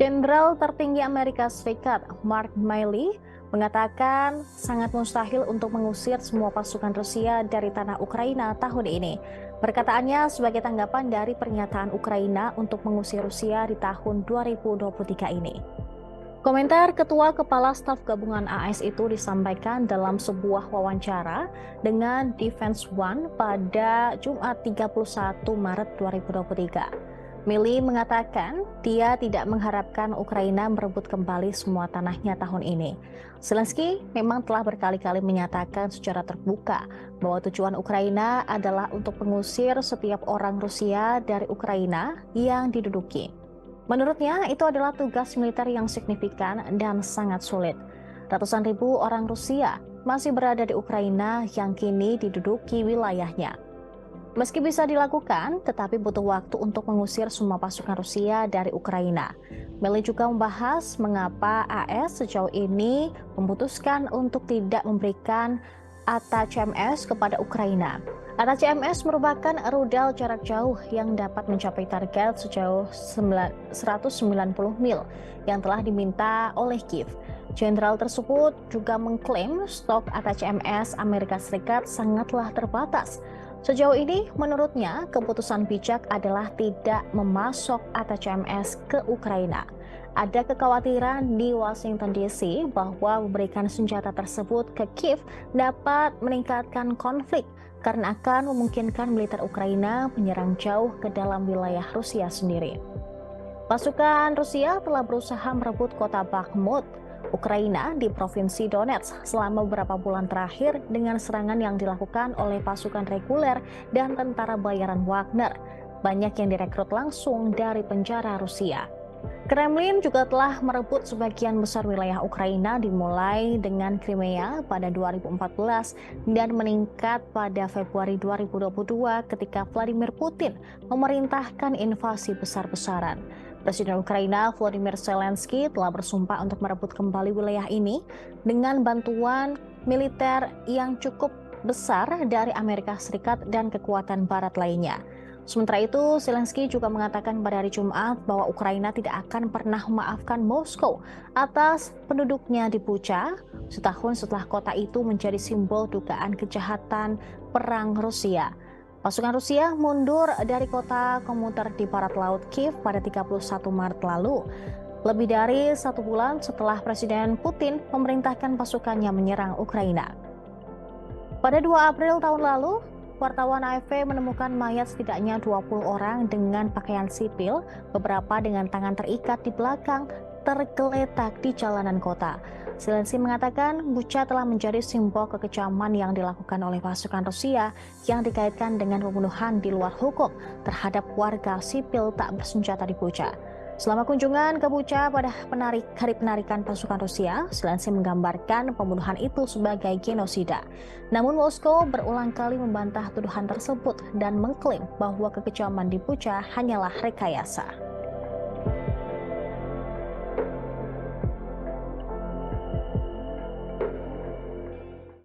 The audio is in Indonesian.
Jenderal tertinggi Amerika Serikat Mark Milley mengatakan sangat mustahil untuk mengusir semua pasukan Rusia dari tanah Ukraina tahun ini. Perkataannya sebagai tanggapan dari pernyataan Ukraina untuk mengusir Rusia di tahun 2023 ini. Komentar Ketua Kepala Staf Gabungan AS itu disampaikan dalam sebuah wawancara dengan Defense One pada Jumat 31 Maret 2023. Milley mengatakan dia tidak mengharapkan Ukraina merebut kembali semua tanahnya tahun ini. Zelensky memang telah berkali-kali menyatakan secara terbuka bahwa tujuan Ukraina adalah untuk mengusir setiap orang Rusia dari Ukraina yang diduduki. Menurutnya, itu adalah tugas militer yang signifikan dan sangat sulit. Ratusan ribu orang Rusia masih berada di Ukraina yang kini diduduki wilayahnya. Meski bisa dilakukan, tetapi butuh waktu untuk mengusir semua pasukan Rusia dari Ukraina. Milley juga membahas mengapa AS sejauh ini memutuskan untuk tidak memberikan ATACMS kepada Ukraina. ATACMS merupakan rudal jarak jauh yang dapat mencapai target sejauh 190 mil yang telah diminta oleh Kiev. Jenderal tersebut juga mengklaim stok ATACMS Amerika Serikat sangatlah terbatas. Sejauh ini, menurutnya, keputusan bijak adalah tidak memasok ATACMS ke Ukraina. Ada kekhawatiran di Washington DC bahwa memberikan senjata tersebut ke Kiev dapat meningkatkan konflik karena akan memungkinkan militer Ukraina menyerang jauh ke dalam wilayah Rusia sendiri. Pasukan Rusia telah berusaha merebut kota Bakhmut, Ukraina di Provinsi Donetsk selama beberapa bulan terakhir dengan serangan yang dilakukan oleh pasukan reguler dan tentara bayaran Wagner. Banyak yang direkrut langsung dari penjara Rusia. Kremlin juga telah merebut sebagian besar wilayah Ukraina dimulai dengan Crimea pada 2014 dan meningkat pada Februari 2022 ketika Vladimir Putin memerintahkan invasi besar-besaran. Presiden Ukraina Volodymyr Zelensky telah bersumpah untuk merebut kembali wilayah ini dengan bantuan militer yang cukup besar dari Amerika Serikat dan kekuatan barat lainnya. Sementara itu, Zelensky juga mengatakan pada hari Jumat bahwa Ukraina tidak akan pernah memaafkan Moskow atas penduduknya di Bucha, setahun setelah kota itu menjadi simbol dugaan kejahatan perang Rusia. Pasukan Rusia mundur dari kota komuter di barat laut Kiev pada 31 Maret lalu, lebih dari 1 bulan setelah Presiden Putin memerintahkan pasukannya menyerang Ukraina. Pada 2 April tahun lalu, wartawan AFP menemukan mayat setidaknya 20 orang dengan pakaian sipil, beberapa dengan tangan terikat di belakang, tergeletak di jalanan kota. Zelensky mengatakan Bucha telah menjadi simbol kekejaman yang dilakukan oleh pasukan Rusia yang dikaitkan dengan pembunuhan di luar hukum terhadap warga sipil tak bersenjata di Bucha. Selama kunjungan ke Bucha pada hari penarikan pasukan Rusia, Zelensky menggambarkan pembunuhan itu sebagai genosida. Namun Moskow berulang kali membantah tuduhan tersebut dan mengklaim bahwa kekejaman di Bucha hanyalah rekayasa.